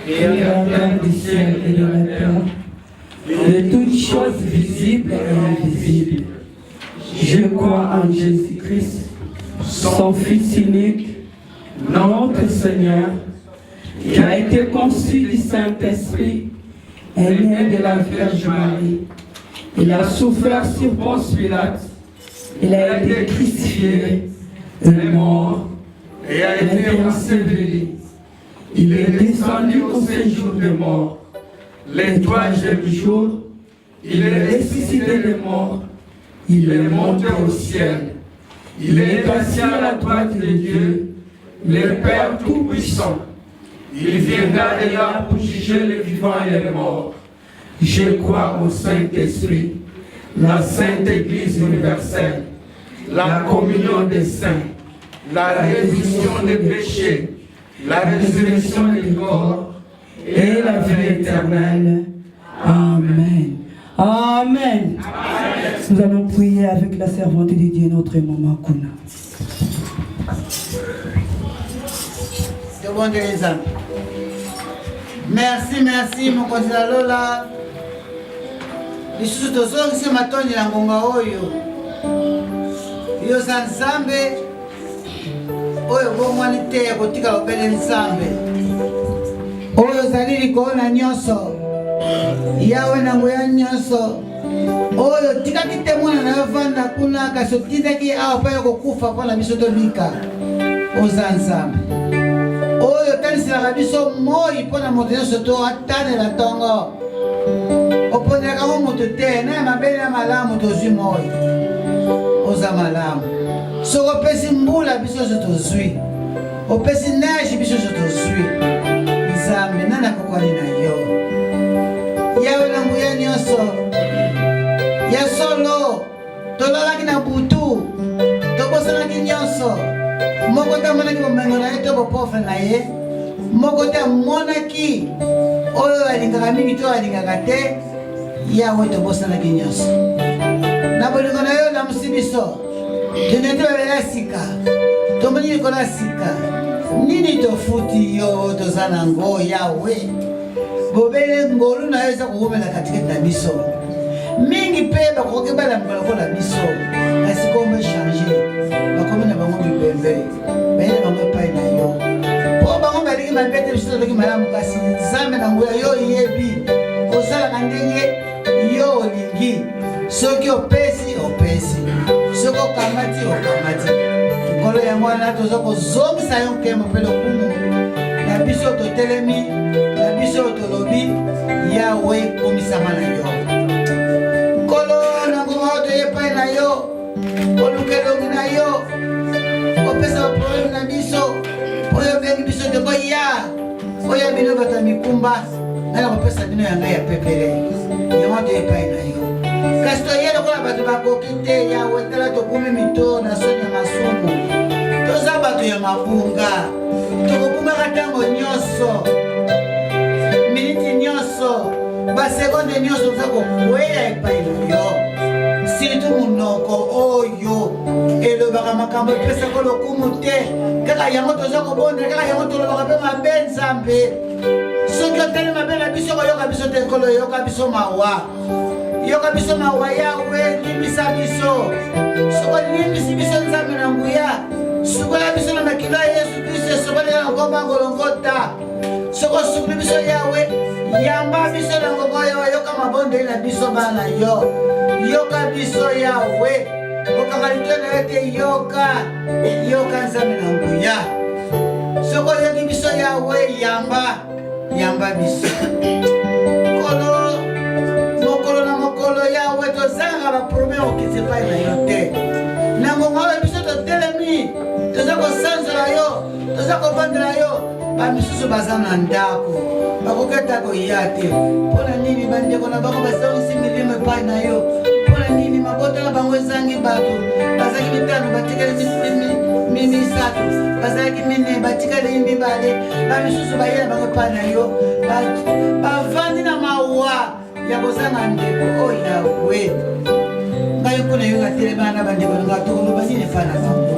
Créateur du ciel et de la terre, de toutes choses visibles et invisibles. Je crois en Jésus-Christ, son Fils unique, notre Seigneur, qui a été conçu du Saint-Esprit, est né de la Vierge Marie. Il a souffert sur Ponce Pilate, il a été crucifié, est mort et a été enseveli. Il est descendu au séjour des morts. Le troisième jour, il est ressuscité des morts. Il est monté au ciel. Il est assis à la droite de Dieu, le Père Tout-Puissant. Il viendra de là pour juger les vivants et les morts. Je crois au Saint-Esprit, la Sainte Église universelle, la communion des saints, la rémission des péchés, la résurrection des corps et la vie éternelle. Amen. Amen. Nous allons prier avec la servante de Dieu, notre maman Kuna. C'est bon, Teresa. Merci, mon candidat Lola. Lisusu tozongisi matoni na ngonga oyo. Yo za Nzambe. Oyo bomwani te ya kotika lopele Nzambe. Oyo zalili koona nyonso. Yawe na nguya nyonso. Oyo tikaki te mwana na yo vanda kuna kasi otindaki awa pa yo kokufa mpona biso tobika. Oza Nzambe. Oyo talisilaka biso moi mpona moto nyonso to atanela ntongo. Oponelaka mo moto te na mabe na malamu tozwi moi. Oza malamu. Soki opesi mbula biso nyonso tozwi. Opesi neige biso nyonso tozwi. Nzambe nani akokani na yo. Yawe na nguya nyonso. Ya solo tolalaki na butu tobosanaki nyonso moko te amonaki bomengo na ye to boprofe na ye moko te amonaki oyo alingaka mingi to alingaka te yawe tobosanaki nyonso na bolingo na yo olamusi biso tene te babela sika tomoni likolo ya sika nini tofuti yo toza nango yawe bobele ngolu na yo eza kokomela katikati na biso mingi pe bakoki balambuka lokola biso kasi kombe change bakomi na bango bibembe baye na bango epai na yo mpo bango balingi mabe te biso toloki malamu kasi Nzambe na nguya yo yebi osalaka ndenge yo olingi soki opesi soki okamati nkolo yango wana toza kozongisa yo nkembo mpe lokumu na biso totelemi na biso tolobi yawe komisama na yo epai na yo olukelongi na yo opesa baprobleme na biso oyo bengi biso te boya oyo bino bato ya mikumba nana kopesa bino ya ngai ya pepele yango to epai na yo kasi toye lokola bato bakoki te yawe tala tokumi mito na soni ya masumu toza bato ya mabunga tokobungaka ntango nyonso miniti nyonso basekonde nyonso toza kokweya epai na yo surtout munoko oyo elobaka makambo epesaka lokumu te kaka yango toza kobonda kaka yango tolobaka mpe mabe Nzambe soki otali mabe na biso koyoka biso te nkolo yoka biso mawa yawe limbisa biso soko limbisi biso Nzambe na nguya sukola biso na makilo ya Yesu Kristo esokolela na ngomba ngolongota soko sukuli biso yawe yamba biso na ngomba yawe yoka mabondeli na biso bana yo yoka biso yawe okaka lito na yo te yoka Nzambe na nguya soko yoki biso yawe yamba biso mokolo na mokolo yawe tozanga baprobleme okisi epai na yo te na ngonga oyo biso totelemi toza kosanzola yo toza kovandela yo bamisusu baza na ndako bakoketa koya te mpona nini bandeko na bango basangisi milimo epai na yo mpona nini mabota na bango ezangi bato bazalaki mitano batikali misato bazalaki mine batikali mibale bamisusu baye na bango epai na yo bavandi na mawa ya kozanga ndeko oyo yawe ngai mpona yo ngatelema na bandeko nga tokoloba nini epai na bango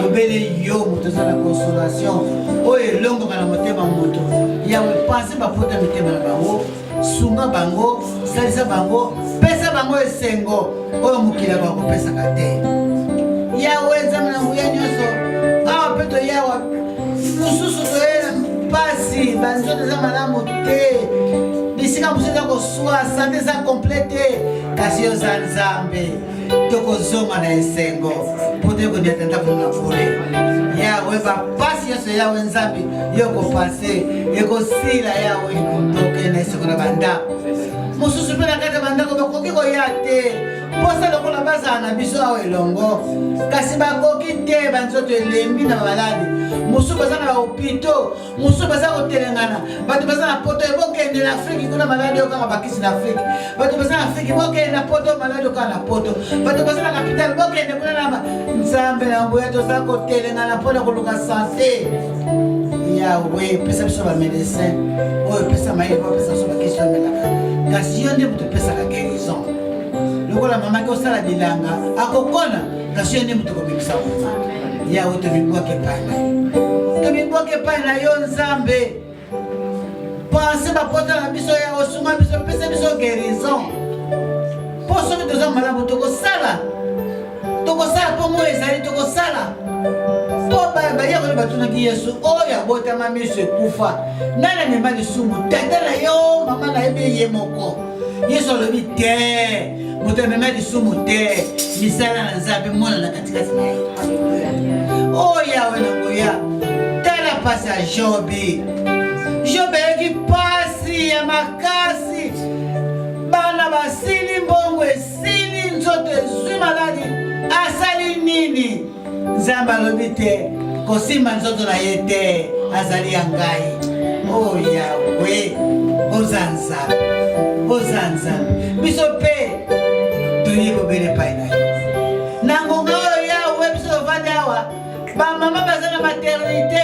obele yo moto oza na consolation oyo elongoka na motema moto yawe panse bapota mitema na bango sunga bango salisa bango pesa bango esengo oyo mokili bakopesaka te yawe Nzambe na nguya nyonso awa mpe toyawa mosusu toyela mpasi banzoto eza malamu te bisika mosusu eza koswa sante eza komplete kasi yo za Nzambe tokozonga na esengo mpo te kodiata ndako na fole yawe bapasi nyonso yawe Nzambe yo kopase ekosila yawe tokende eseko na bandako mosusu mpe na kati ya bandako bakoki koya te posa lokola baza na biso awa elongo kasi bakoki te banzoto elembi na bamaladi mosusu baza na bahopito mosusu baza kotelengana bato baza na poto bokende na afriki kuna maladi oyo kaka bakisi na afriki bato baza na afriki bokende na poto maladi okaka na poto bato baza na kapitale bokende kuna na nzambe na mboya toza kotelengana mpona koluka sante yawe pesa biso bamedecin oyo pesa mayele bapesa biso bakisi omelaka kasi yo nde moto opesaka guérison lokola mamaki osala bilanga akokona kasi yo nde moto kobimisa moma yawe tomibwake epai na yo tomibwake epai na yo nzambe pense bapota na biso ya osunga biso pesa biso guérison mpo soki toza malamu tokosala mpo moi ezali tokosala mpo bayakoli batunaki yesu oyo abotama miso ekufa nani amema lisumu tata na yo mama nayebi ye moko yesu alobi te moto amema lisumu te misala na nzambe mona na katikati na ye oyo yawe nangoya tala pasi ya jobi ayaki pasi ya makasi bana basili mbongo esili nzoto ezwi maladi asali nini nzambe alobi te kosimba nzoto na ye te azali ya ngai o yawe oza nzambe biso mpe toyi bobele epai na yo na ngonga oyo yawe biso tovandi awa bamama baza na maternité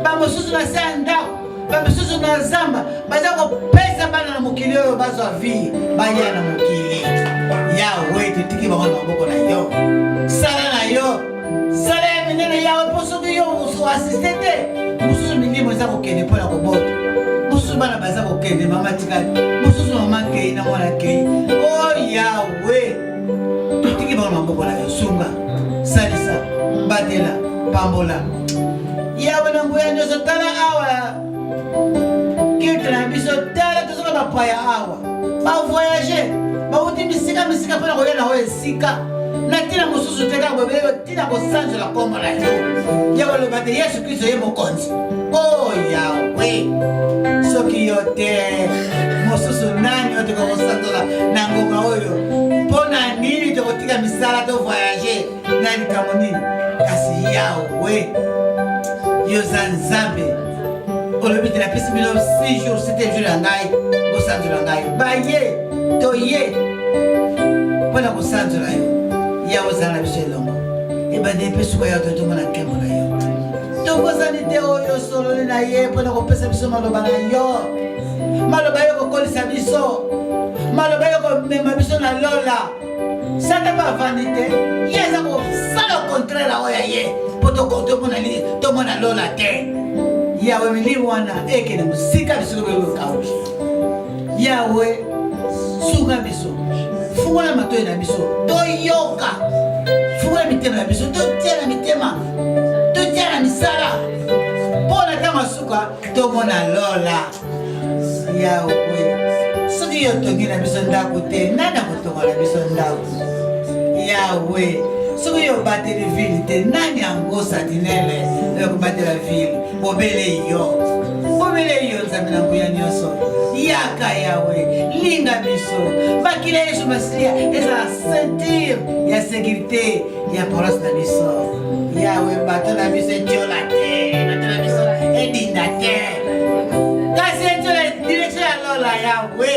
bamosusu na se ya ndako bamisusu na zamba baza kopesa bana na mokili oyo bazwa vie baya na mokili yawe totiki bango na maboko na yo sala na yo sala ya minene yawe mpo soki yo asiste te mosusu milimo eza kokende mpona kobota mosusu bana baza kokende mama tikali mosusu mama kei na mwana kei o yawe totiki bango na maboko na yo sunga salisa batela pambola yawe na nguya nyonso tala awa kilte na biso tala tozoka bapaya awa bavoyage bauti misika mpona koya na oyo esika na ntina mosusu te kaka bobele ntina kosanzola kombo na yo yawe aloba te yesu kristo ye mokonzi o yawe soki yo te mosusu nani oyo toka kosanzola na ngonga oyo mpo na nini tokotika misala to voyage na likambo nini kasi yawe yoza nzambe olobi te napesi bino 6 jours 7 jours ya ngai kosanzola ngai baye toye mpona kosanzola yo yawe ozala na biso elongo ebandi mpe suka yo to tomona nkembo na yo tokozani te oyo sololi na ye mpona kopesa biso maloba na yo maloba yo kokolisa biso maloba yo komema biso na lola sata mpe avandi te ye eza kosala contraire oyo ya ye mpo tomona lola te yawe milimo wana ekende mosika biso kokauki yawe sunga biso fungola matoyi na biso toyoka fungola mitema na biso totia na mitema totia na misala mpona ntango asuka tomona lola yawe soki yo tongi na biso ndako te nani akotongola biso ndako yawe soki yo obateli vile te nani yango satinele okobatela vile bobele yo nzambe na nguya nyonso yaka yawe linga biso makila yesu masiya eza na ceinture ya sécurité ya paroisse na biso yawe bato na biso etiola te bato na biso edinda te kasi etiola direction ya lola yawe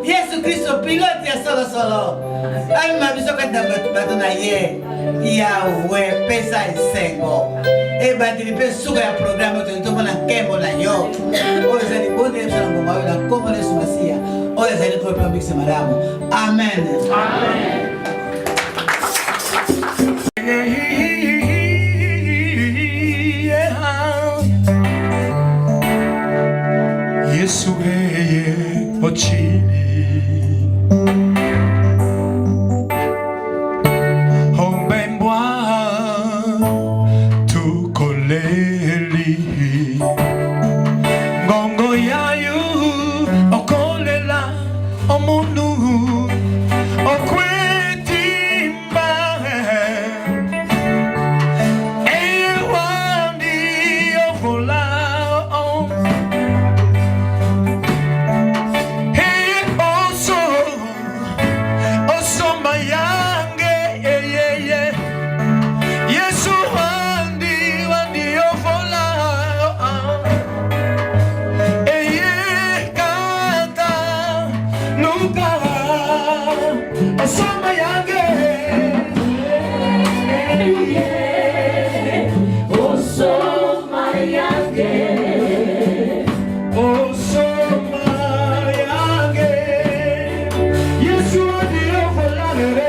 yesu kristo pilote ya solosolo amema biso kati na bato na ye yawe pesa esengo ebandeli mpe suka ya programe oyo tomona nkembo na yo oyo ezali bondele biso na ngoma oyo na nkombo na yesu masiya oyo ezali tropea mbikisi malamu amen yesu eye ochili ngongo yayo okolela omundu okwetimba ewandi ovola tuka osoma yange osoma yange osoma yange Yesu ndio volare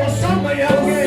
osoma yange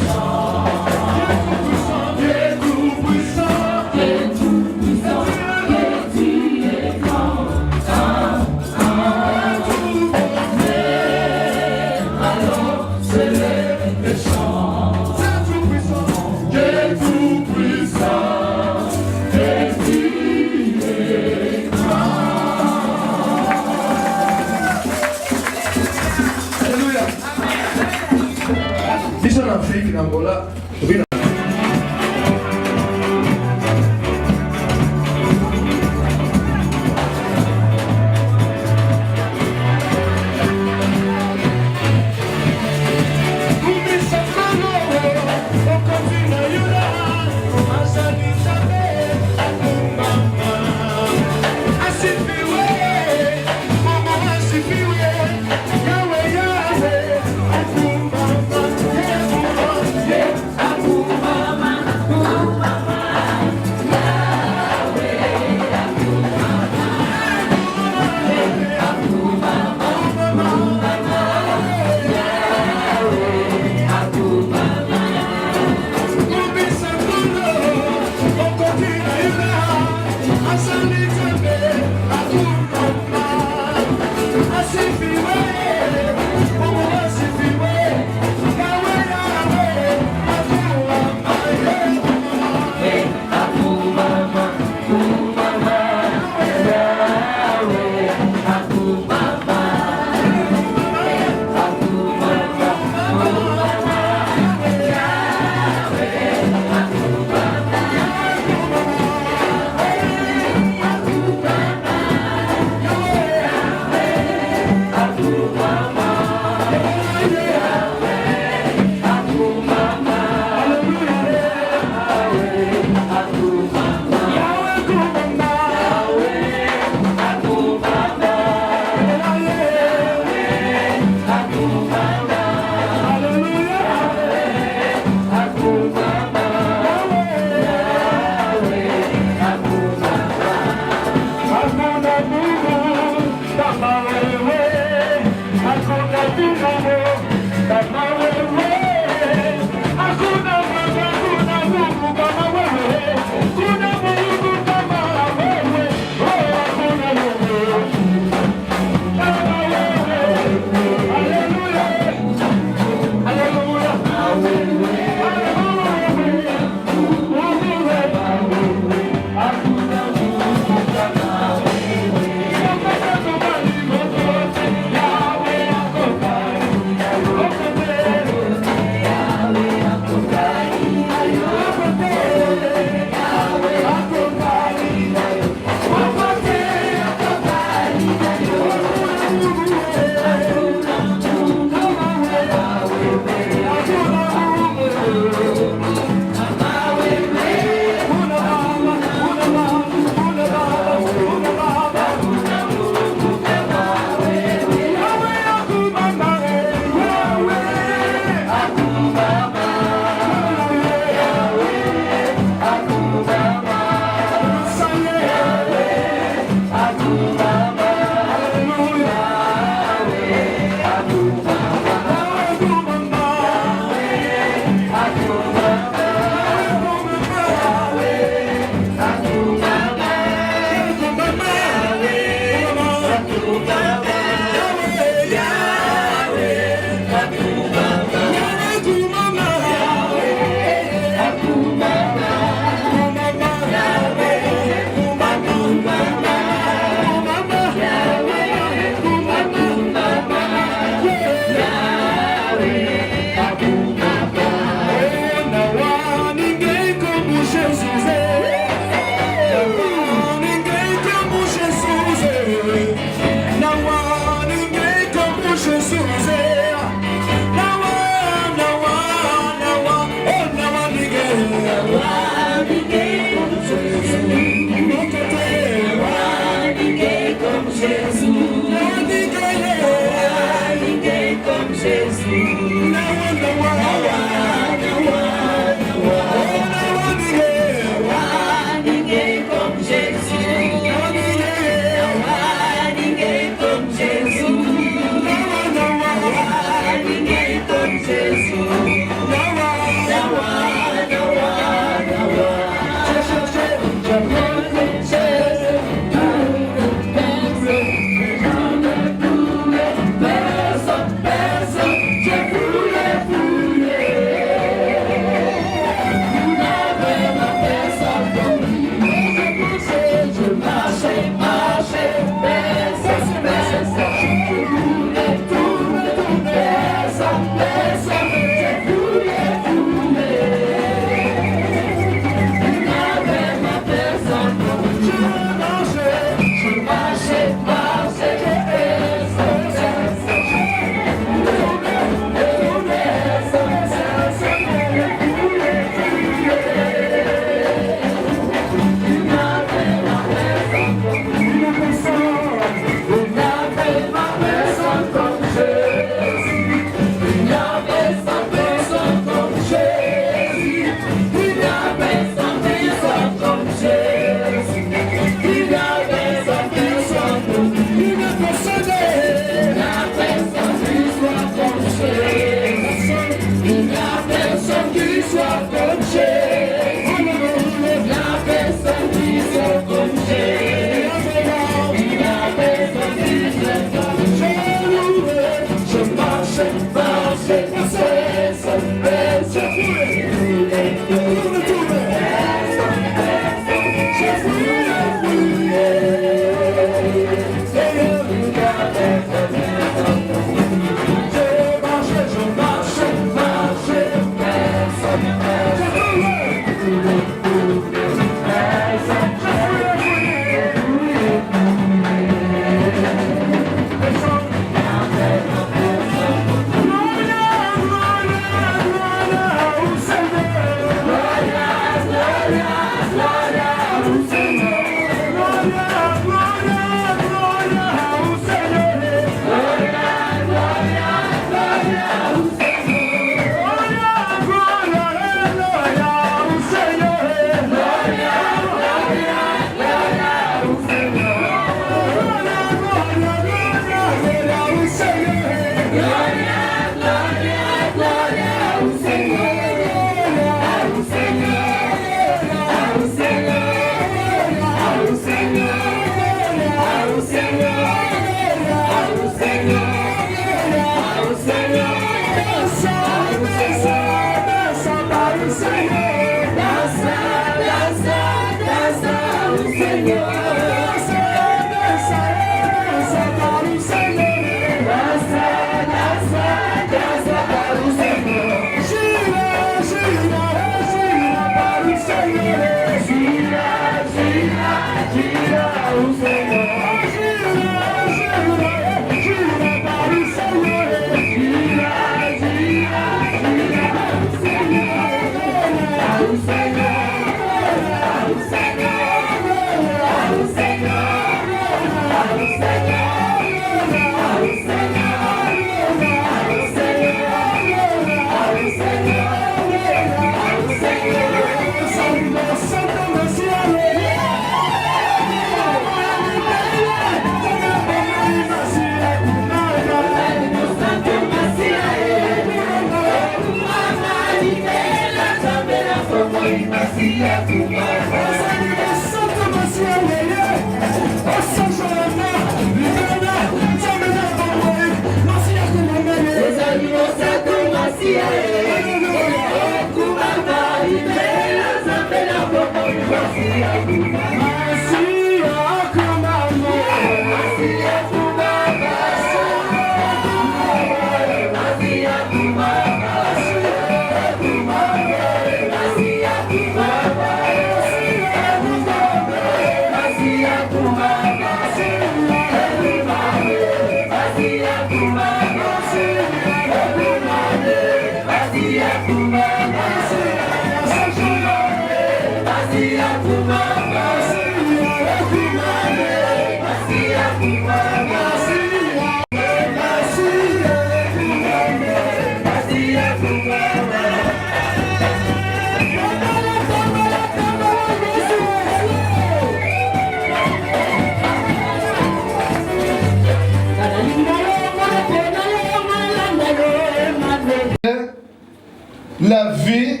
La vie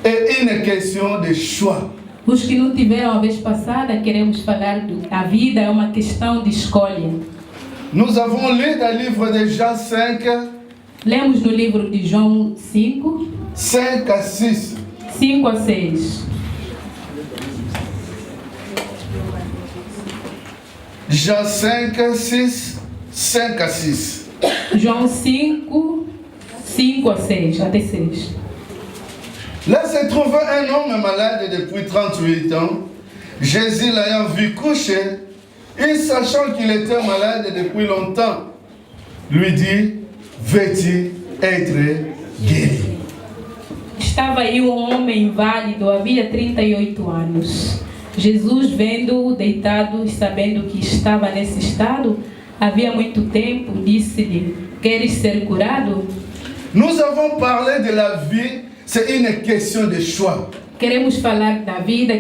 est une question de choix. Os que não tiveram a vez passada, queremos falar a vida é uma questão de escolha. Nous avons lu dans le livre de Jean 5, Lemos no livro de João 5, 5 à 6. 5 a 6. Jean 5, 6, 5 à 6. João 5, 5 a 6, até 6. Là se trouvait un homme malade depuis 38 ans. Jésus l'ayant vu coucher, et sachant qu'il était malade depuis longtemps, lui dit, veux-tu être guéri? Estava aí homem inválido, havia 38 anos. Jesus, vendo-o deitado e sabendo que estava nesse estado, havia muito tempo, disse-lhe, queres ser curado? Nous avons parlé de la vie, c'est une question de choix. Queremos falar da vida,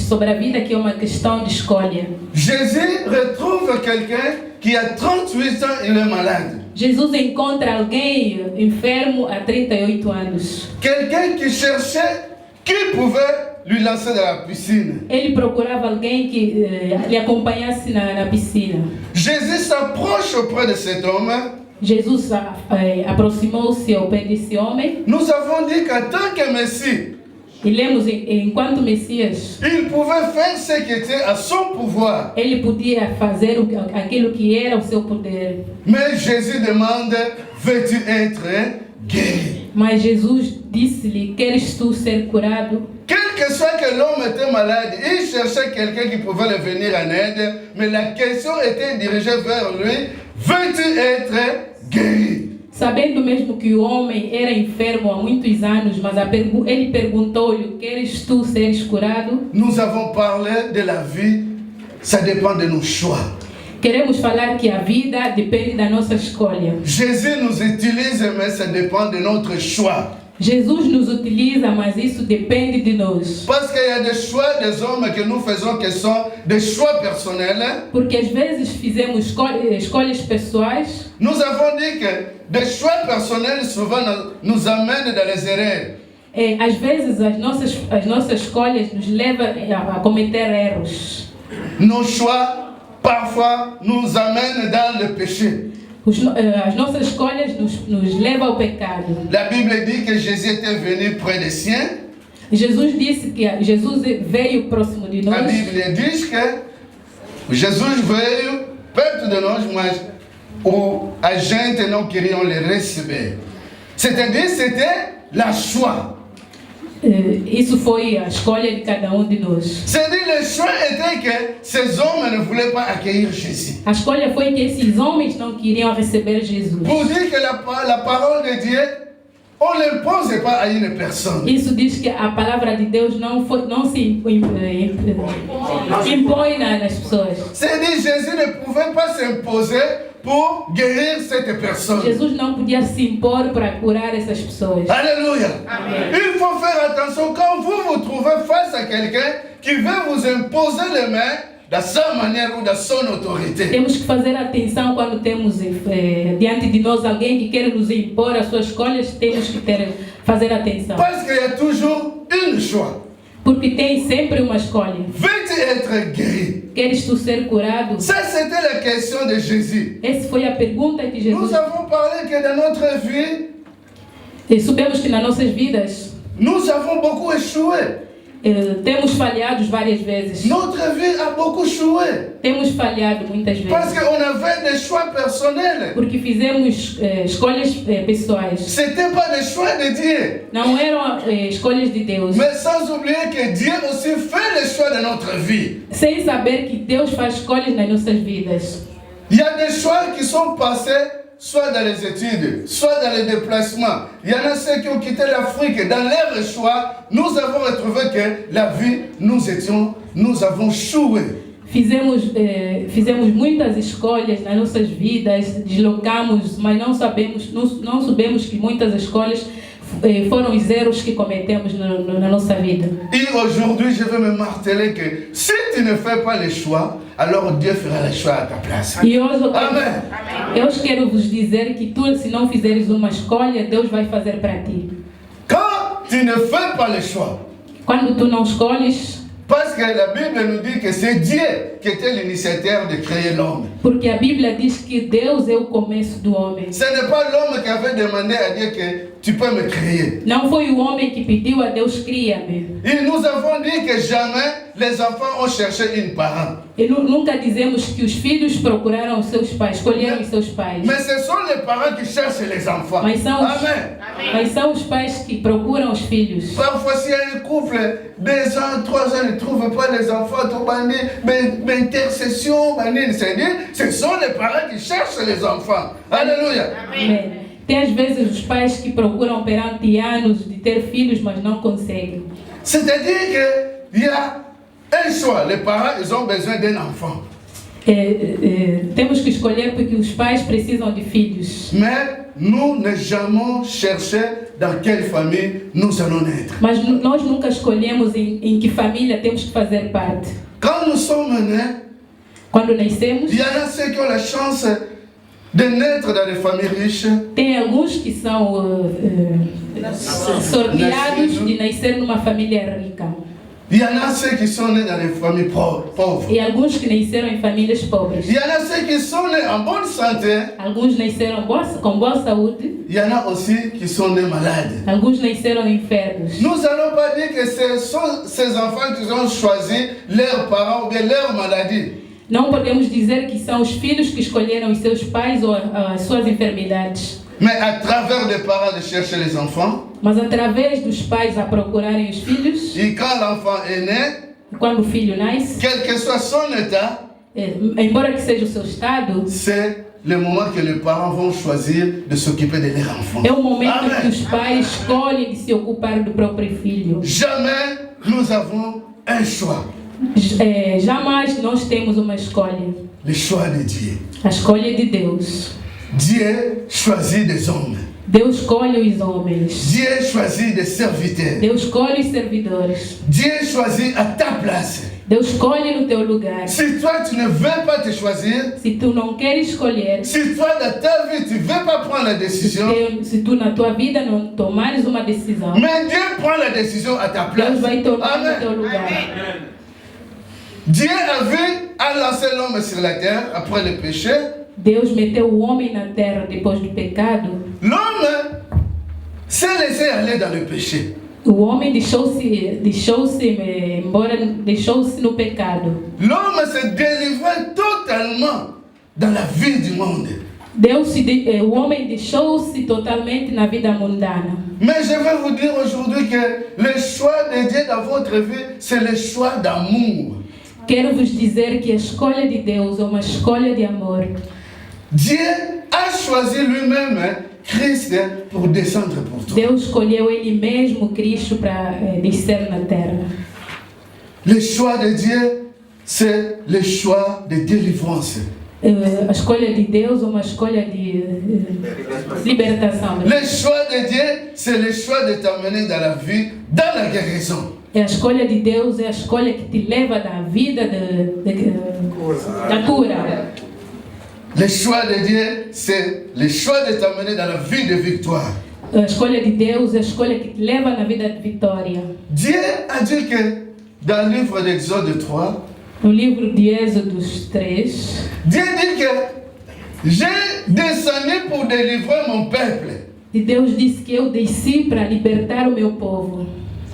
sobre a vida, que é uma questão de escolha. Jésus retrouve quelqu'un qui a 38 ans, il est malade. Jesus encontra alguém enfermo há 38 anos. Quelqu'un qui cherchait qui pouvait lui lancer dans la piscine. Ele procurava alguém que lhe acompanhasse na piscina. Jésus s'approche auprès de cet homme. Jesus aproximou-se ao pé desse homem. Nous avons dit qu'en tant que Messie, E lemos, enquanto Messias, il pouvait faire ce qui était à son pouvoir. ele podia fazer aquilo que era o seu poder. Mais Jésus demande, veux-tu être guéri? Mas Jesus disse-lhe, queres tu ser curado? Quel que soit que l'homme était malade, il cherchait quelqu'un qui pouvait le venir en aide, mais la question était dirigée vers lui, veux-tu être guéri? Sabendo mesmo que o homem era enfermo há muitos anos, mas ele perguntou-lhe, queres tu seres curado? Nous avons parlé de la vie, ça dépend de nos choix. Queremos falar que a vida depende da nossa escolha. Jésus nous utilise, mais ça dépend de notre choix. Jesus nos utiliza, mas isso depende de nós. Parce qu'il y a des choix des hommes que nous faisons qui sont des choix personnels. Porque às vezes fizemos escolhas pessoais. Nous avons dit que des choix personnels souvent nous amènent dans les erreurs. Às vezes as nossas escolhas nos levam a cometer erros. Nos choix parfois nous amènent dans le péché. As nossas escolhas nos levam ao pecado. La Bible dit que Jésus était venu près des siens. Jesus disse que Jesus veio próximo de A nós. Bíblia diz que Jesus veio perto de nós, mas a gente não queria lhe receber. C'est-à-dire, c'était la choix. Isso foi a escolha de cada um de nós. C'est-à-dire, le choix était que ces hommes ne voulaient pas accueillir Jésus. A escolha foi que esses homens não queriam receber Jesus. Pour dire que la parole de Dieu, on ne l'impose pas à une personne. Isso diz que a palavra de Deus não se impõe nas pessoas. C'est-à-dire, Jésus ne pouvait pas s'imposer pour guérir cette personne. Jesus não podia se impor para curar essas pessoas. Alléluia. Il faut faire attention quand vous vous trouvez face à quelqu'un qui veut vous imposer les mains da sua manière ou da sua autorité. Temos que fazer atenção quando temos diante de nós alguém que quer nos impor as suas escolhas. Temos que fazer atenção. Parce qu'il y a toujours une choix. Porque tem sempre uma escolha. Veux-tu être guéri? Queres tu ser curado? Ça, c'était la question de Jésus. Essa foi a pergunta que Jesus... Nous avons parlé que dans notre vie, E sabemos que nas nossas vidas nous avons beaucoup échoué. temos falhado várias vezes. Notre vie a beaucoup échoué. Temos falhado muitas Parce vezes. qu'on avait des choix personnels. Porque fizemos escolhas pessoais. C'était pas des choix de Dieu. Não eram escolhas de Deus. Mais sans oublier que Dieu aussi fait les choix de notre vie. Sem saber que Deus faz escolhas nas nossas vidas. Il y a des choix qui sont passés soit dans les études, soit dans les déplacements. Il y en a ceux qui ont quitté l'Afrique. Dans leurs choix, nous avons retrouvé que la vie, nous avons échoué. Fizemos muitas escolhas nas nossas vidas, deslocamos, mas não sabemos que muitas escolhas foram os erros que cometemos na nossa vida. Et aujourd'hui, je veux me marteler que si tu ne fais pas les choix, alors Dieu fera les choix à ta place. E hoje Amen. eu quero vos dizer que tu, se não fizeres uma escolha, Deus vai fazer para ti. Quand tu ne fais pas les choix, Quando tu não escolhes, parce que la Bible nous dit que c'est Dieu qui était l'initiateur de créer l'homme. porque a Bíblia diz que Deus é o começo do homem. Ce n'est pas l'homme qui avait demandé à Dieu que tu peux me créer. Não foi o homem que pediu a Deus, cria-me. Et nous avons dit que jamais les enfants ont cherché une parent. E nunca dizemos que os filhos procuraram os seus pais, escolheram os seus pais. Mais ce sont les parents qui cherchent les enfants. Mas são os, Amen. mas são os pais que procuram os filhos. Parfois, s'il y a un couple, 2 ans, 3 ans, ne trouve pas les enfants, tout intercession, ce sont les parents qui cherchent les enfants. Alléluia. Amém. Tem às vezes os pais que procuram perante anos de ter filhos, mas não conseguem. C'est-à-dire qu'il y a un choix. Les parents, ils ont besoin d'un enfant. Temos que escolher porque os pais precisam de filhos. Mais nous ne jamais cherché dans quelle famille nous allons naître. Mas nós nunca escolhemos em que família temos que fazer parte. Quand nous sommes nés, Quando nascemos, il y en a ceux qui ont la chance de naître dans des familles riches. tem alguns que são sorteados de nascer numa família rica. Il y en a ceux qui sont nés dans des familles pauvres. E alguns que nasceram em famílias pobres. Il y en a ceux qui sont nés en bonne santé. Alguns nasceram com boa saúde. Il y en a aussi qui sont nés malades. Alguns nasceram enfermos. Nous n'allons pas dire que ce sont ces enfants qui ont choisi leurs parents ou bien leur maladie. Não podemos dizer que são os filhos que escolheram os seus pais ou as suas enfermidades. Mais à travers les parents de chercher les enfants, Mas através dos pais a procurarem os filhos, et quand l'enfant est né, quando o filho nasce, quel que soit son état, embora que seja o seu estado, c'est le moment que les parents vont choisir de s'occuper de leur enfant. é o momento Amen. que os pais escolhem de se ocupar do próprio filho. Jamais nous avons un choix. Jamais nós temos uma escolha. Le choix de Dieu. A escolha de Deus. Dieu choisit des hommes. Deus escolhe os homens. Dieu choisit des serviteurs. Deus escolhe os servidores. Dieu choisit à ta place. Deus escolhe no teu lugar. Si toi tu ne veux pas te choisir, Se tu não queres escolher, si toi dans ta vie tu ne veux pas prendre la décision, se tu na tua vida não tomares uma decisão, mais Dieu prend la décision à ta place. Deus vai tomar no teu Amen. lugar. Dieu a lancé l'homme sur la terre après le péché. Deus meteu o homem na terra depois do pecado. L'homme s'est laissé aller dans le péché. O homem deixou-se no pecado. L'homme se délivrait totalement dans la vie du monde. O homem deixou-se totalmente na vida mundana. Mais je vais vous dire aujourd'hui que le choix de Dieu dans votre vie, c'est le choix d'amour. Quero vos dizer que a escolha de Deus é uma escolha de amor. Dieu a choisi lui-même Christ pour descendre pour toi. Deus escolheu Ele mesmo, Cristo, para descer na terra. Le choix de Dieu, c'est le choix de délivrance. A escolha de Deus é uma escolha de libertação. Le choix de Dieu, c'est le choix de t'amener dans la vie, dans la guérison. A escolha de Deus é a escolha que te leva da vida da cura. Le choix de Dieu, c'est le choix de t'amener dans la vie de victoire. A escolha de Deus é a escolha que te leva na vida de vitória. Dieu a dit que dans le livre d'Exode 3, No livro de Êxodos 3, Dieu dit que j'ai descendu pour délivrer mon peuple. e Deus disse que eu desci para libertar o meu povo.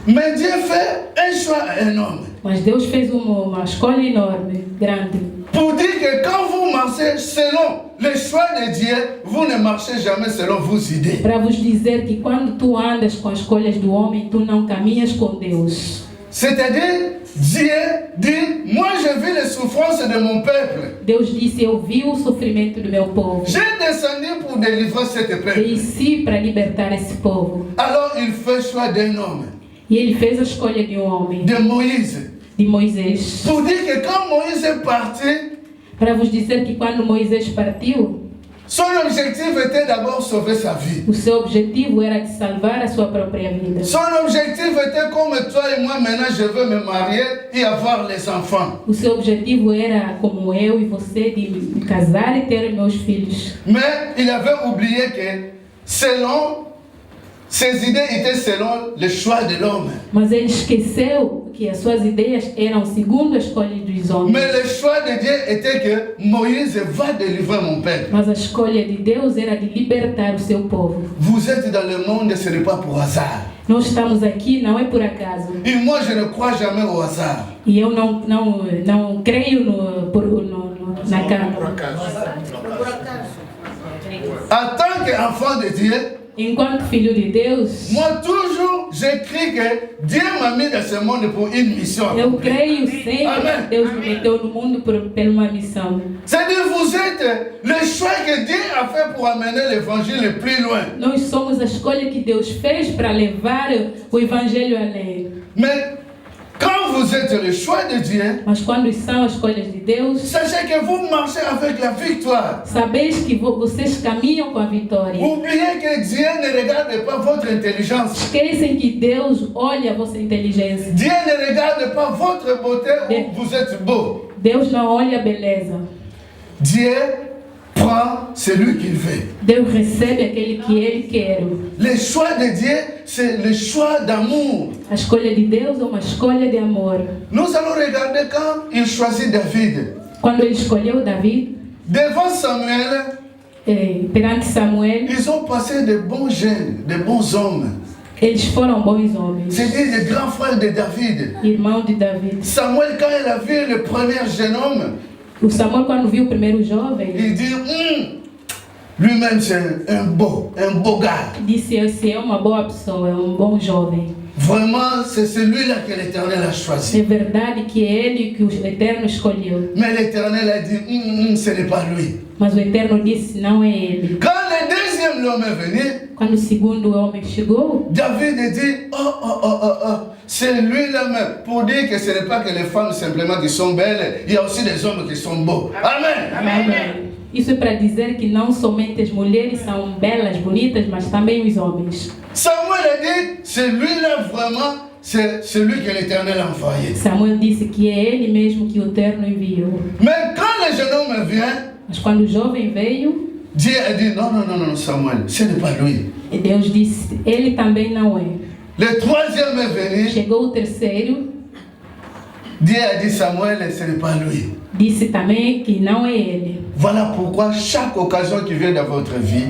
Mais Dieu fait un choix énorme. Mas Deus fez uma escolha enorme, grande. Pour dire que quand vous marchez selon le choix de Dieu, vous ne marchez jamais selon vos idées. Para vos dizer que quando tu andas com as escolhas do homem, tu não caminhas com Deus. C'est-à-dire, Dieu dit, moi je vis les souffrances de mon peuple. Deus disse, eu vi o sofrimento do meu povo. J'ai descendu pour délivrer cet peuple. Desci para libertar esse povo. Alors il fait choix d'un homme, E ele fez a escolha de um homem, de Moïse. de Moisés. Pour dire que quand Moïse est parti, Para vos dizer que quando Moisés partiu, son objectif était d'abord sauver sa vie. o seu objetivo era de salvar a sua própria vida. Son objectif était comme toi et moi, maintenant je veux me marier et avoir les enfants. O seu objetivo era, como eu e você, de me casar e ter meus filhos. Mais il avait oublié que selon ses idées étaient selon le choix de l'homme. Mas ele esqueceu que as suas ideias eram segundo a escolha dos homens. Mais le choix de Dieu était que Moïse va délivrer mon peuple. Mas a escolha de Deus era de libertar o seu povo. Vous êtes dans le monde, ce n'est pas pour hasard. Nós estamos aqui não é por acaso. Et moi, je ne crois jamais au hasard. E eu não creio na cama. En tant qu'enfant de Dieu, Enquanto filho de Deus, moi toujours, j'écris que Dieu m'a mis dans ce monde pour une mission. eu creio sempre Amém. que Deus me meteu no mundo por uma missão. C'est-à-dire, vous êtes le choix que Dieu a fait pour amener l'évangile le plus loin. Nós somos a escolha que Deus fez para levar o evangelho além. Mais quand vous êtes le choix de Dieu, Mas quando são as escolhas de Deus, sachez que vous marchez avec la victoire. sabeis que vocês caminham com a vitória. Oubliez que Dieu ne regarde pas votre intelligence. Esquecem que Deus olha a vossa inteligência. Dieu ne regarde pas votre beauté où vous êtes beau. Deus não olha a beleza. Dieu prend celui qu'il veut. Deus recebe aquele que Ele quer. Le choix de Dieu, c'est le choix d'amour. A escolha de Deus é uma escolha de amor. Nous allons regarder quand il choisit David. Quando Ele escolheu David, Devant Samuel, perante Samuel, ils ont passé de bons jeunes, de bons hommes. eles foram bons homens, C'était les grands frères de David. irmãos de David. Samuel, quand il a vu le premier jeune homme, O Samuel, quando viu o primeiro jovem, il dit, lui-même c'est un beau gars. disse: esse é uma boa pessoa, é um bom jovem. Vraiment, c'est celui-là que l'Éternel a É choisi. verdade que é ele que o Eterno escolheu. Mais l'Éternel a dit, ce n'est pas lui. Mas o Eterno disse: não é ele. Quand le deuxième homme est venu, Quando o segundo homem chegou, David dit, c'est lui-là même. Pour dire que ce n'est pas que les femmes simplement qui sont belles, il y a aussi des hommes qui sont beaux. Amen. Amém. Isso é para dizer que não somente as mulheres são belas, bonitas, mas também os homens. Samuel a dit, celui-là vraiment, c'est celui que l'Éternel a envoyé. Samuel disse que é ele mesmo que o Eterno enviou. Mais quand le jeune homme vient, Mas quando o jovem veio, Dieu a dit, non, Samuel, ce n'est pas lui. e Deus disse: ele também não é. Le troisième est venu, Chegou o terceiro, Dieu a dit, Samuel, ce n'est pas lui. disse também que não é ele. Voilà pourquoi chaque occasion qui vient dans votre vie,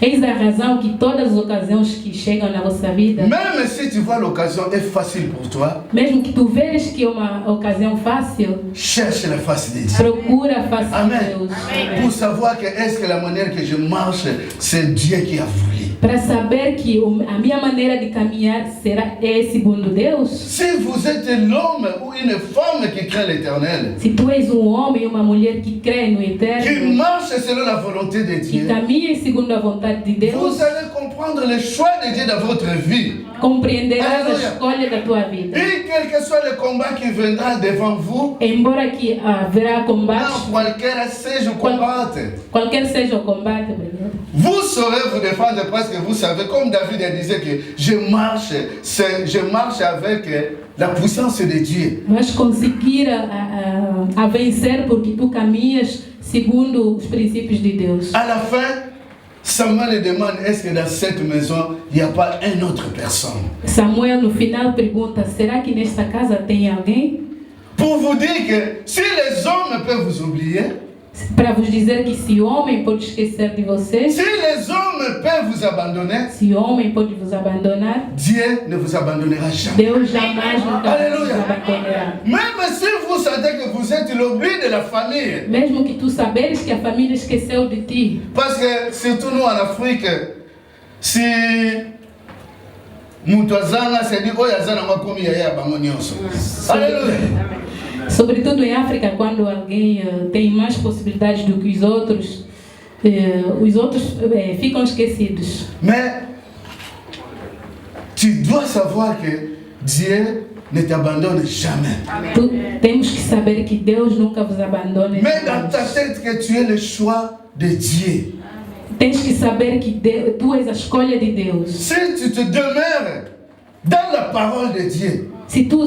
Eis a razão que todas as ocasiões que chegam na vossa vida, même si tu vois l'occasion est facile pour toi, mesmo que tu vejas que é uma ocasião fácil, cherche la face de Dieu. procura a face de Amen. Deus. Pour savoir que est-ce que la manière que je marche, c'est Dieu qui a voulu. Para saber que a minha maneira de caminhar é segundo Deus. Si vous êtes l'homme ou une femme qui craint l'Éternel, Se tu és homem ou uma mulher que crê no qui Eterno, marche selon la volonté de que Dieu, caminha segundo a vontade de Deus, vous allez comprendre le choix de Dieu dans votre vie. compreenderás a Aleluia. escolha da tua vida. Et quel que soit le combat qui viendra devant vous, Embora que haverá combate, dans qualquer seja o combate, qualquer seja o combate, vous saurez vous défendre parce que vous savez, comme David disait que je marche avec la puissance de Dieu. vais conseguir a vencer porque tu caminhas segundo os princípios de Deus. À la fin, Samuel demande, est-ce que dans cette maison, il n'y a pas une autre personne? Samuel no final pergunta, será que nesta casa tem alguém? Pour vous dire que si les hommes peuvent vous oublier, Para vos dizer que se homem pode esquecer de você, si les hommes peuvent vous abandonner, se homem pode vos abandonar, Dieu ne vous abandonnera jamais. Deus jamais nunca Aleluia. vos abandonará. Même si vous sentez que vous êtes l'oubli de la famille, Mesmo que tu saberes que a família esqueceu de ti. parce que surtout nous en Afrique, si Mutazana se dit, oh, yazana makomi ya bango nyonso. Alléluia. Sobretudo em África, quando alguém tem mais possibilidades do que os outros ficam esquecidos. Mais tu dois savoir que Dieu ne t'abandonne jamais. Temos que saber que Deus nunca vos abandona. Mais dans ta tête que tu es le choix de Dieu. Tens que saber que tu és a escolha de Deus. Si tu te demeures dans la parole de Dieu, Se tu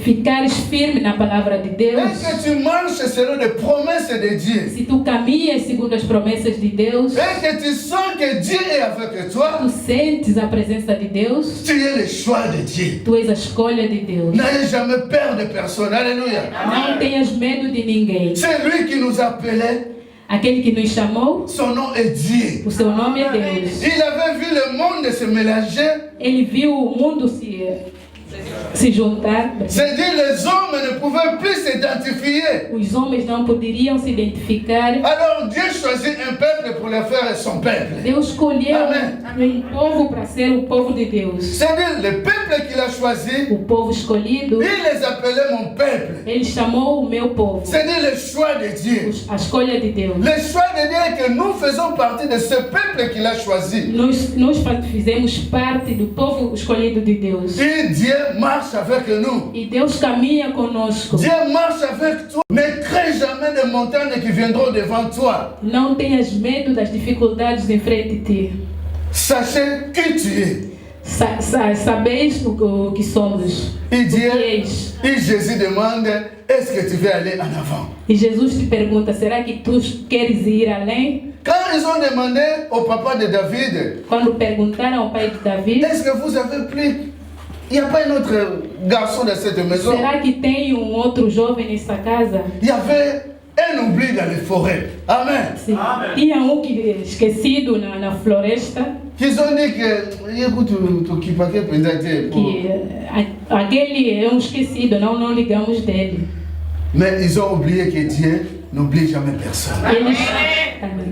ficares firme na palavra de Deus, et que tu marches selon les promesses de Dieu, se tu caminhas segundo as promessas de Deus, et que tu sens que Dieu est avec toi, tu sentes a presença de Deus, tu es le choix de Dieu. tu és a escolha de Deus. N'ayez jamais peur de personne. Alléluia. Não tenhas medo de ninguém. C'est lui qui nous appelait. Aquele que nos chamou, Son nom est Dieu. o seu nome é Deus. Il avait vu le monde se mélanger. Ele viu o mundo se juntar. C'est-à-dire les hommes ne pouvaient plus s'identifier. Os homens não poderiam se identificar. Alors Dieu choisit un peuple pour le faire son peuple. Deus escolheu Amen. povo para ser o povo de Deus. C'est-à-dire le peuple qu'il a choisi, O povo escolhido, il les appelait mon peuple. ele chamou o meu povo. C'est-à-dire le choix de Dieu. A escolha de Deus. Le choix de Dieu est que nous faisons partie de ce peuple qu'il a choisi. Nós fizemos parte do povo escolhido de Deus. Et Dieu marche avec nous. E Deus caminha conosco. Dieu marche avec toi. Ne crains jamais des montagnes qui viendront devant toi. Não tenhas medo das dificuldades em frente de ti. Sachez qui tu es. Sabeis o que somos. Et Dieu, O que és. et Jésus demande, est-ce que tu veux aller en avant? E Jesus te pergunta, será que tu queres ir além? Quand ils ont demandé au papa de David, Quando perguntaram ao pai de Davi, est-ce que vous avez pris? Il n'y a pas un autre garçon dans cette maison. será que tem outro jovem nessa casa? Il y avait un oubli dans les forêts. Amen. Sim. Tinha que esquecido na floresta, Qu'ils ont dit que, écoute, tu paquet peut-être. que aquele é esquecido, não ligamos dele. Mais ils ont oublié que Dieu n'oublie jamais personne.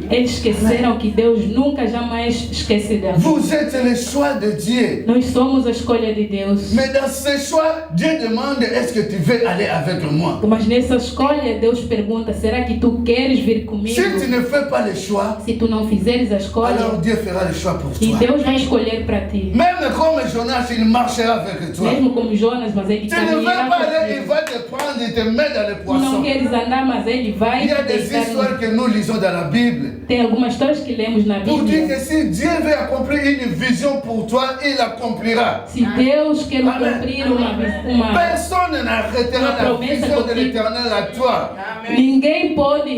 Eles esqueceram que Deus nunca jamais esquece deles. Vous êtes le choix de Dieu. Nós somos a escolha de Deus. Mais dans ce choix, Dieu demande, est-ce que tu veux aller avec moi? Mas nessa escolha, Deus pergunta, será que tu queres vir comigo? Si tu ne fais pas le choix, Se tu não fizeres a escolha, alors Dieu fera le choix pour e toi. Deus vai escolher para ti. Même comme Jonas, il marchera avec toi. Mesmo como Jonas, mas ele Tu ne veux caminhará pas contigo. aller, il va te prendre et te mettre dans les Tu não poissons. queres andar, mas ele vai Il y a te des deitar histoires que nous lisons dans la Bible. Tem algumas histórias que lemos na Pour dire Bíblia. que si Dieu veut accomplir une vision pour toi, il l'accomplira. Se Deus quer Amém. cumprir uma Personne n'arrêtera la vision de l'Éternel à toi. ninguém pode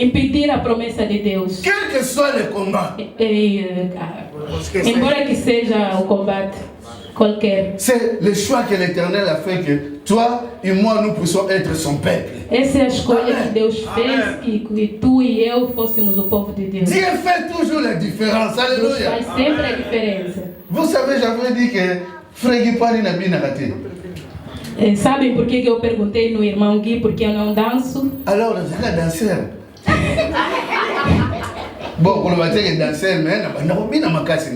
impedir a promessa de Deus. Quel que soit le combat. Embora que seja o combate. qualquer. C'est le choix que l'Éternel a fait que toi et moi, nous puissions être son peuple. Essa é a escolha que Deus fez, que tu e eu fôssemos o povo de Deus. Dieu fait toujours la différence. Deus Alléluia. faz sempre a diferença. Vous savez, j'avais dit que Frégui Pari n'a bien raté. Sabem por que eu perguntei no irmão Gui porque eu não danço? Alors, vous êtes danseur. Bon, pour le matin, il est danseur, mais il n'a pas bien ma casse.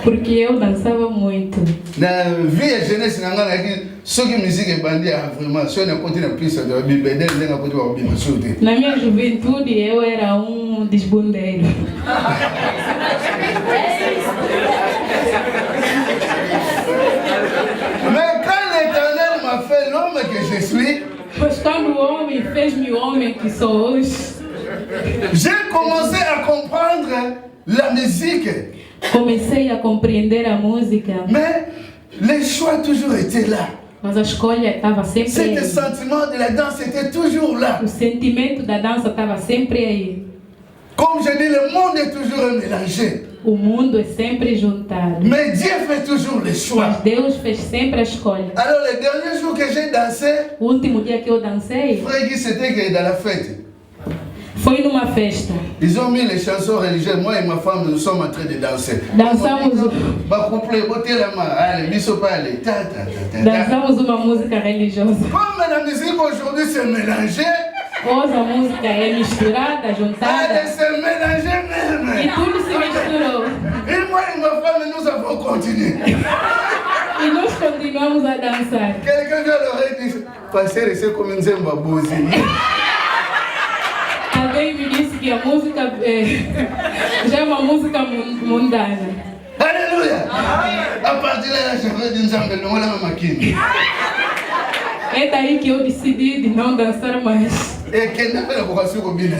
Porque eu dançava muito. Na vie et jeunesse, ceux qui musique est bandit, vraiment, ceux qui continuent à pisser de la Bible, ils ne continuent pas à sauter. Na minha juventude eu era desbundeiro. Mais quand l'Éternel m'a fait l'homme que je suis, Pois quando o homem fez-me o homem que sou hoje, j'ai commencé à comprendre la musique. comecei a compreender a música, Mais les choix toujours étaient là. mas a escolha estava sempre Cet aí. sentiment de la danse était toujours là. O sentimento da dança estava sempre aí. Comme je dis, le monde est toujours mélangé. O mundo é sempre juntado. Mais Dieu fait toujours les choix. Mas Deus fez sempre a escolha. Alors, le dernier jour que j'ai dansé, O último dia que eu dancei frère Guy, c'était que dans la fête. foi numa festa. Ils ont mis les chansons religieuses. Moi et ma femme, nous sommes en train de danser. Dançamos, Bah, couple, bottez la main. Allez, biso pas aller. Ta, ta, ta, ta, ta. dançamos uma música religiosa. Comme la musique aujourd'hui s'est mélangée, Hoje a música é misturada, elle juntada, s'est mélangée e même. tudo se misturou. Et moi et ma femme, nous avons continué. E nós continuamos a dançar. Quelqu'un vient leur dire, passer, c'est comme une zembabouzi. Alguém me disse que a música já é uma música mundana. Alléluia. À partir de là, je vais dire, Nzambe, nous allons maquiner. É daí que eu decidi de não dançar mais. Et qu'elle n'a pas la vocation comme bien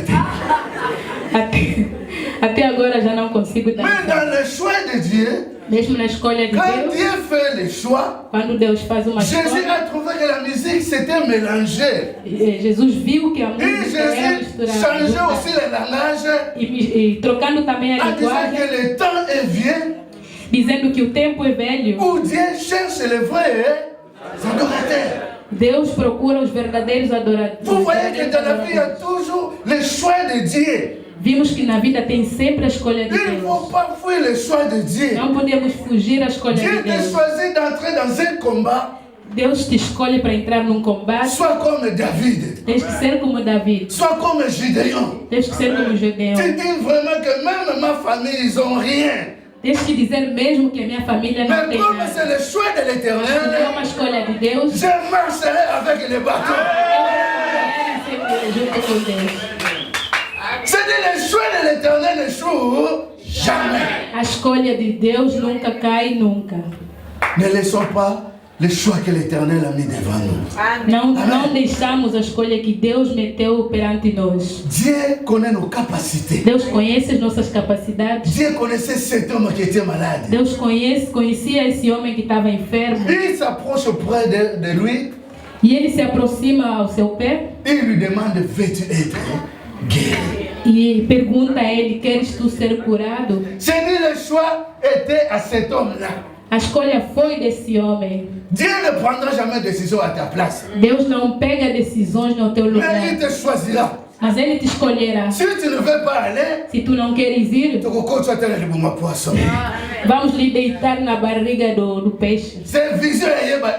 Até agora já não consigo Mais dançar. dans le choix de Dieu, Mesmo na escolha de quand Deus, Dieu fait les choix, quando Deus faz uma Jésus escolha, a trouvé que la musique s'était mélangée. Jesus viu que a Et música era Jésus misturada. changeait aussi le langage E trocando também a en disant linguagem, que le temps est vieux dizendo que o tempo é velho. où Dieu cherche les vrais adorateurs. Deus procura os verdadeiros adoradores. Vous voyez que dans la vie, il y a toujours le choix de Dieu. Vimos que na vida tem sempre a escolha de Il ne faut Deus. pas fuir le choix de Dieu. Não podemos fugir à escolha Dieu de t'a Deus. choisi d'entrer dans un combat, Deus te escolhe para entrar num combate. soit comme David, Tens que ser como David. soit comme Gideon. Tens que ser como Gedeão. Tu dis vraiment que même ma famille, ils n'ont rien. Tens que dizer mesmo que a minha família não Mais tem comme nada. c'est le choix de Não é l'Éternel, uma escolha de Deus. je marcherai avec les bâtons. Eu vou sempre junto com Deus. C'est-à-dire le choix de l'Éternel n'échoue jamais. A escolha de Deus nunca cai, nunca. Ne laissons pas le choix que l'Éternel a mis devant nous. Não deixamos a escolha que Deus meteu perante nós. Dieu connaît nos capacités. Deus conhece as nossas capacidades. Dieu connaissait cet homme qui était malade. Deus conhecia esse homem que estava enfermo. Il s'approche auprès de lui E ele se aproxima ao seu pé et il lui demande, veux-tu être guéri? e pergunta a ele: queres tu ser curado? C'est-à-dire le choix était à cet homme-là. A escolha foi desse homem. Dieu ne prendra jamais de décision à ta place. Deus não pega decisões no teu Mais lugar, il te choisira. mas ele te escolherá. Si tu ne veux pas aller, Se tu não queres ir, tu vas te le bon poisson. vamos lhe deitar na barriga do peixe. C'est vision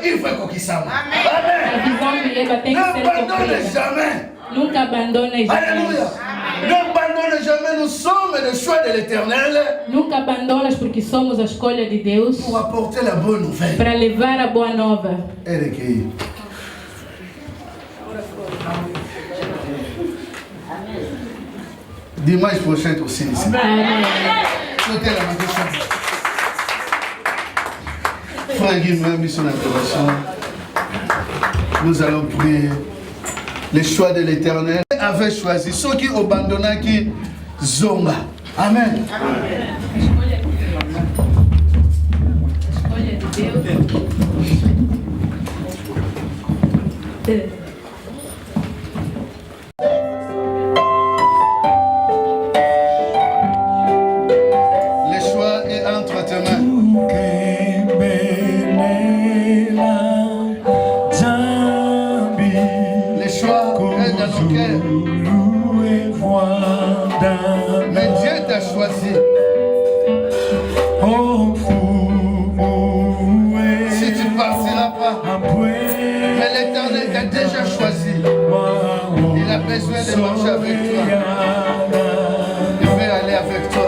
il faut qu'il s'en A Amen. visão de Eva tem que ser N'abandonne cumprida. jamais. Nunca abandone Alléluia. jamais. N'abandonne jamais. Nous sommes le choix de l'Éternel Nunca abandonas porque somos a escolha de Deus pour apporter la bonne nouvelle. para levar a boa nova. Et recueillir. Dimanche prochain aussi ici. Amém. Notez la magnifique. Frère Guy m'a mis son intervention. Nous allons prier. Le choix de l'Éternel avait choisi ceux qui abandonnent qui zonga. Amen. Escolha de Deus. Le choix est entre tes mains. déjà choisi. Il a besoin de marcher avec toi. Il veut aller avec toi.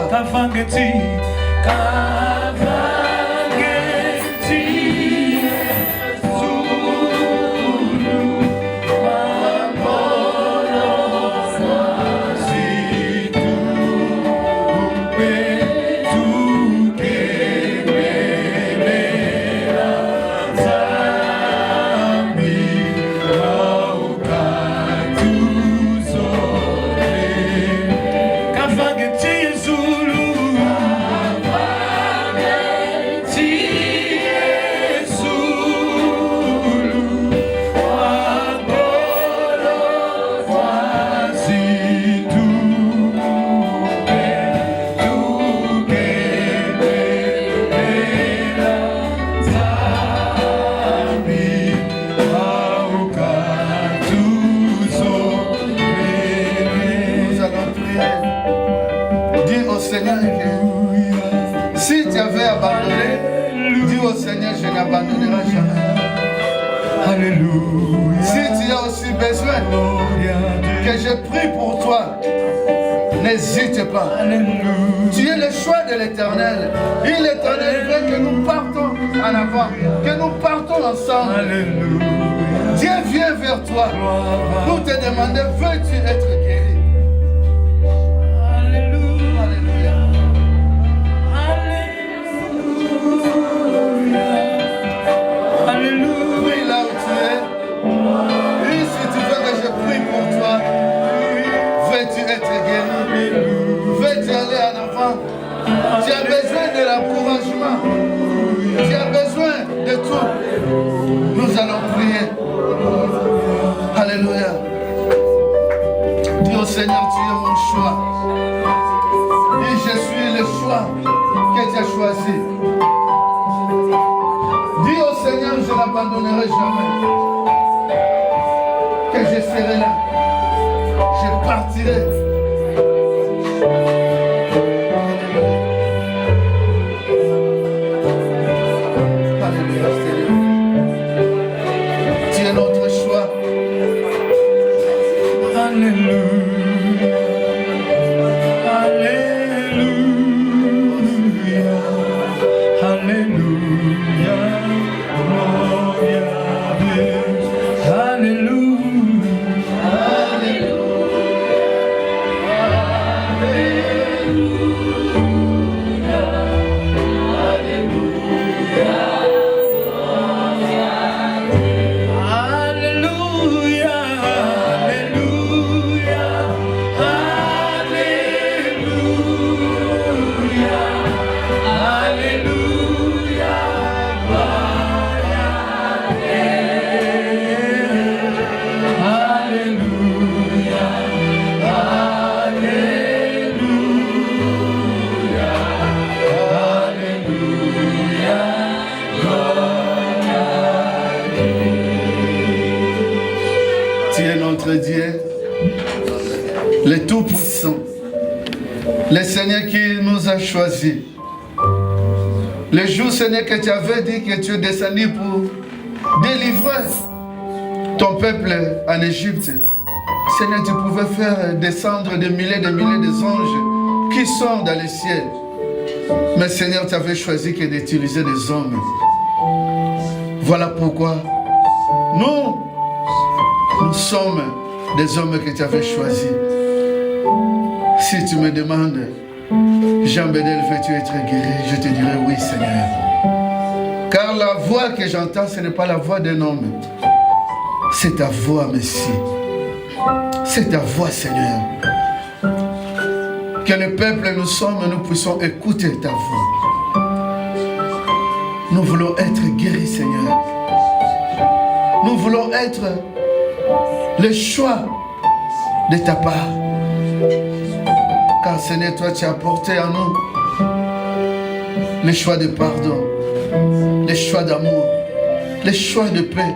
N'abandonnera jamais. Alléluia. Si tu as aussi besoin que je prie pour toi, n'hésite pas. Alléluia. Tu es le choix de l'Éternel. Et l'Éternel veut que nous partons en avant, que nous partons ensemble. Alléluia. Dieu vient vers toi pour te demander, veux-tu être guéri? Alléluia. Alléluia. Prie là où tu es. Et si tu veux que je prie pour toi, veux-tu être guéri? Veux-tu aller en avant? Tu as besoin de l'encouragement. Tu as besoin de tout. Nous allons prier. Alléluia. Dis au Seigneur, tu es mon choix. Et je suis le choix que tu as choisi. Dis au Seigneur, je ne l'abandonnerai jamais. Que je serai là. Je partirai. Alléluia, Seigneur. Tu es notre choix. Alléluia. Alléluia. Alléluia. Dieu, le Tout-Puissant, le Seigneur qui nous a choisis. Le jour, Seigneur, que tu avais dit que tu es descendu pour délivrer ton peuple en Égypte, Seigneur, tu pouvais faire descendre des milliers d'anges qui sont dans le ciel. Mais Seigneur, tu avais choisi que d'utiliser des hommes. Voilà pourquoi nous sommes des hommes que tu avais choisis. Si tu me demandes, Jean Bédel, veux-tu être guéri? Je te dirai oui, Seigneur. Car la voix que j'entends, ce n'est pas la voix d'un homme. C'est ta voix, Messie. C'est ta voix, Seigneur. Que le peuple nous sommes, nous puissions écouter ta voix. Nous voulons être guéris, Seigneur. Nous voulons être le choix de ta part. Car Seigneur, toi tu as apporté à nous le choix de pardon, le choix d'amour, le choix de paix,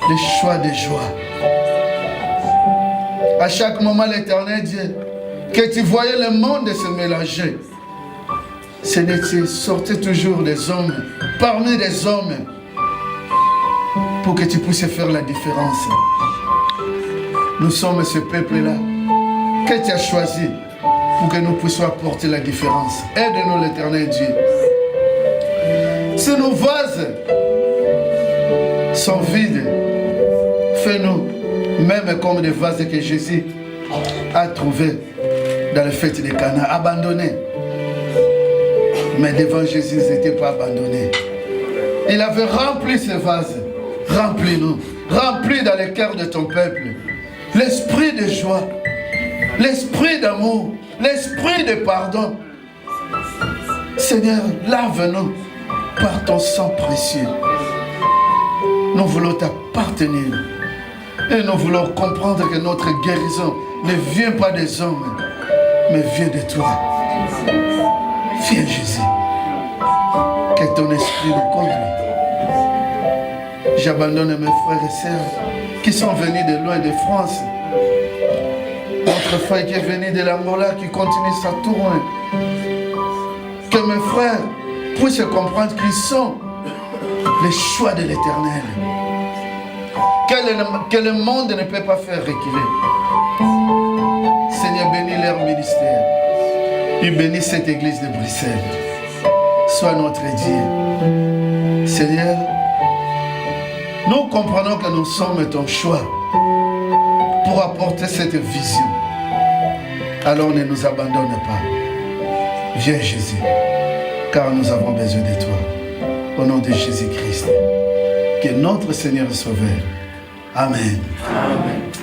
le choix de joie. À chaque moment, l'Éternel Dieu, que tu voyais le monde se mélanger, Seigneur, tu sortais toujours des hommes, parmi des hommes, pour que tu puisses faire la différence. Nous sommes ce peuple-là que tu as choisi pour que nous puissions apporter la différence. Aide-nous, l'Éternel Dieu. Si nos vases sont vides, fais-nous même comme des vases que Jésus a trouvés dans les fêtes de Cana, abandonnés. Mais devant Jésus, ils n'étaient pas abandonnés. Il avait rempli ces vases. Remplis-nous. Remplis dans le cœur de ton peuple l'esprit de joie, l'esprit d'amour, l'esprit de pardon. Seigneur, lave-nous par ton sang précieux. Nous voulons t'appartenir. Et nous voulons comprendre que notre guérison ne vient pas des hommes, mais vient de toi. Viens Jésus. Que ton esprit nous conduise. J'abandonne mes frères et sœurs qui sont venus de loin de France. Notre frère qui est venu de l'Angola, qui continue sa tournée. Que mes frères puissent comprendre qu'ils sont les choix de l'Éternel. Que le monde ne peut pas faire reculer. Seigneur, bénis leur ministère. Et bénis cette église de Bruxelles. Sois notre Dieu. Seigneur, nous comprenons que nous sommes ton choix pour apporter cette vision. Alors ne nous abandonne pas. Viens Jésus, car nous avons besoin de toi. Au nom de Jésus-Christ, que notre Seigneur et Sauveur. Amen. Amen.